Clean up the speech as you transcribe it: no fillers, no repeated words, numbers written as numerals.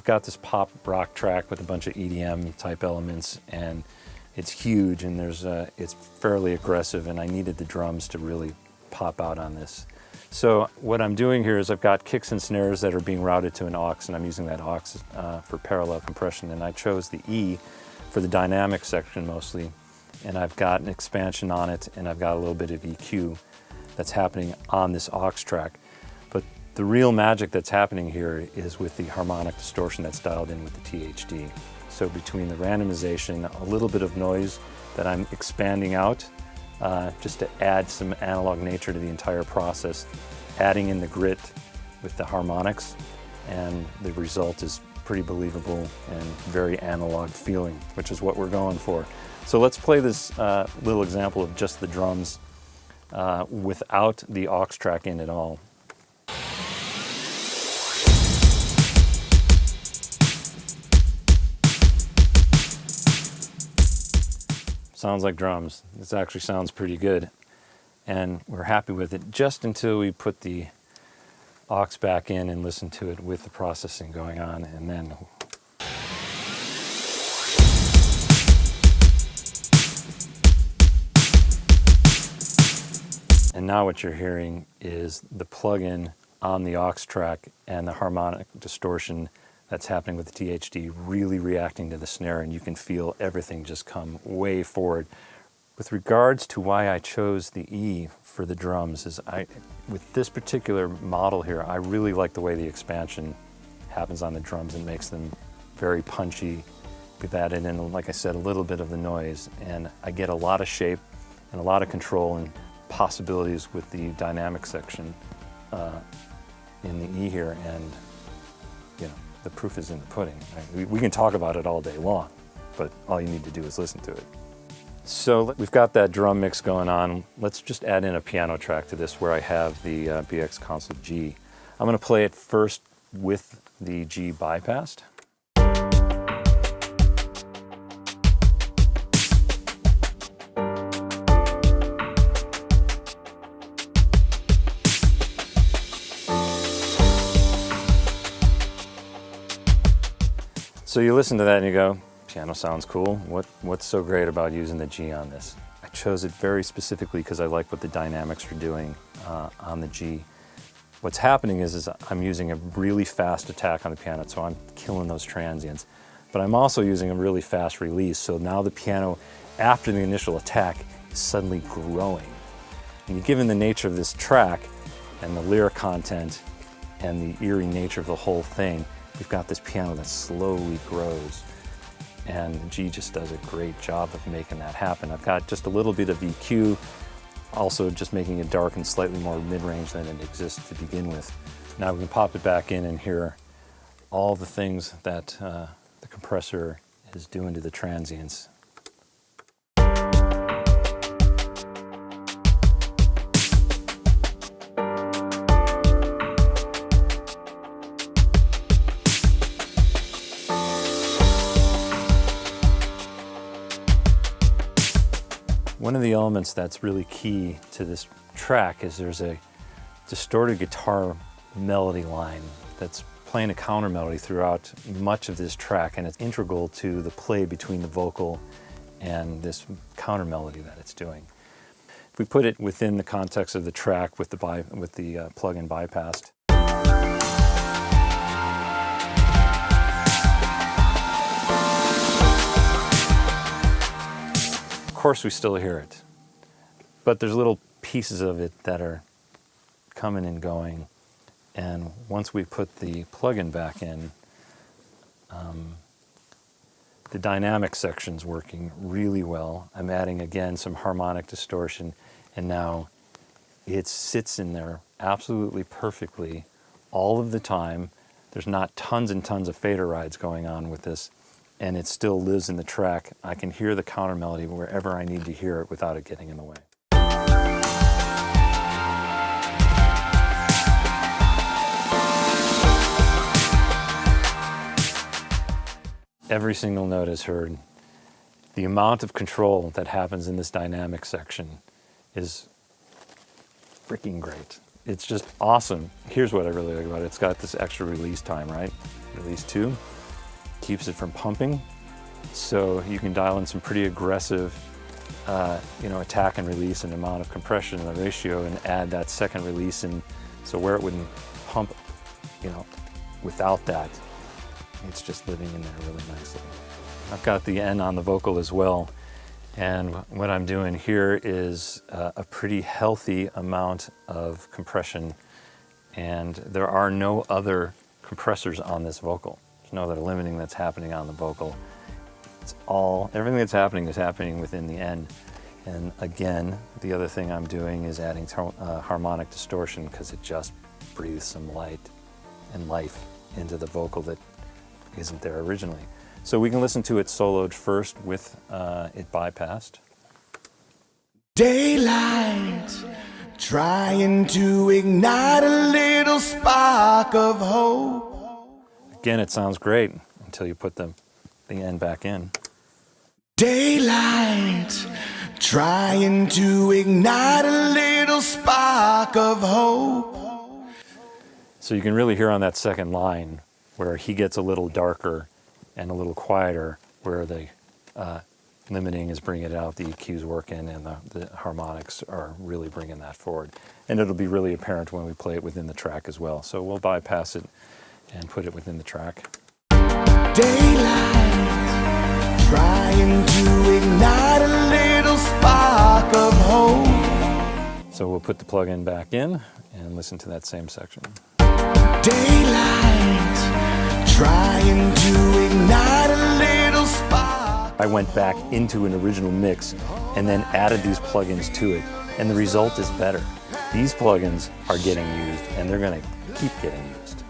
I've got this pop rock track with a bunch of EDM type elements, and it's huge, and it's fairly aggressive, and I needed the drums to really pop out on this. So what I'm doing here is I've got kicks and snares that are being routed to an aux, and I'm using that aux for parallel compression, and I chose the E for the dynamic section mostly, and I've got an expansion on it, and I've got a little bit of EQ that's happening on this aux track. But the real magic that's happening here is with the harmonic distortion that's dialed in with the THD. So between the randomization, a little bit of noise that I'm expanding out, just to add some analog nature to the entire process, adding in the grit with the harmonics, and the result is pretty believable and very analog feeling, which is what we're going for. So let's play this little example of just the drums without the aux track in at all. Sounds like drums. This actually sounds pretty good, and we're happy with it just until we put the aux back in and listen to it with the processing going on, and then now what you're hearing is the plug-in on the aux track and the harmonic distortion that's happening with the THD really reacting to the snare, and you can feel everything just come way forward. With regards to why I chose the E for the drums, with this particular model here, I really like the way the expansion happens on the drums and makes them very punchy. We've added in, like I said, a little bit of the noise, and I get a lot of shape and a lot of control and possibilities with the dynamic section in the E here, and you know, the proof is in the pudding. We can talk about it all day long, but all you need to do is listen to it. So we've got that drum mix going on. Let's just add in a piano track to this where I have the BX console G. I'm going to play it first with the G bypassed. So you listen to that and you go, piano sounds cool. What's so great about using the G on this? I chose it very specifically because I like what the dynamics are doing on the G. What's happening is I'm using a really fast attack on the piano, so I'm killing those transients. But I'm also using a really fast release, so now the piano, after the initial attack, is suddenly growing. And given the nature of this track and the lyric content and the eerie nature of the whole thing, we've got this piano that slowly grows, and the G just does a great job of making that happen. I've got just a little bit of EQ, also just making it dark and slightly more mid-range than it exists to begin with. Now we can pop it back in and hear all the things that the compressor is doing to the transients. One of the elements that's really key to this track is there's a distorted guitar melody line that's playing a counter melody throughout much of this track, and it's integral to the play between the vocal and this counter melody that it's doing. If we put it within the context of the track with the plug-in bypassed, of course we still hear it, but there's little pieces of it that are coming and going, and once we put the plug-in back in, the dynamic section's working really well. I'm adding again some harmonic distortion, and now it sits in there absolutely perfectly all of the time. There's not tons and tons of fader rides going on with this, and it still lives in the track. I can hear the counter melody wherever I need to hear it without it getting in the way. Every single note is heard. The amount of control that happens in this dynamic section is freaking great. it's just awesome. Here's what I really like about it. It's got this extra release time, right? Release 2 keeps it from pumping. So you can dial in some pretty aggressive attack and release and amount of compression and the ratio and add that second release in. So where it wouldn't pump, without that, it's just living in there really nicely. I've got the N on the vocal as well. And what I'm doing here is a pretty healthy amount of compression. And there are no other compressors on this vocal. There's no other limiting that's happening on the vocal. Everything that's happening is happening within the N. And again, the other thing I'm doing is adding harmonic distortion because it just breathes some light and life into the vocal that isn't there originally. So we can listen to it soloed first with it bypassed. Daylight, trying to ignite a little spark of hope. Again, it sounds great until you put the N back in. Daylight, trying to ignite a little spark of hope. So you can really hear on that second line where he gets a little darker and a little quieter, where the limiting is bringing it out, the EQ's working, and the harmonics are really bringing that forward. And it'll be really apparent when we play it within the track as well. So we'll bypass it and put it within the track. Daylight, trying to ignite a little spark of hope. So we'll put the plug-in back in and listen to that same section. Daylight, trying to ignite a little spark. I went back into an original mix and then added these plugins to it, and the result is better. These plugins are getting used, and they're going to keep getting used.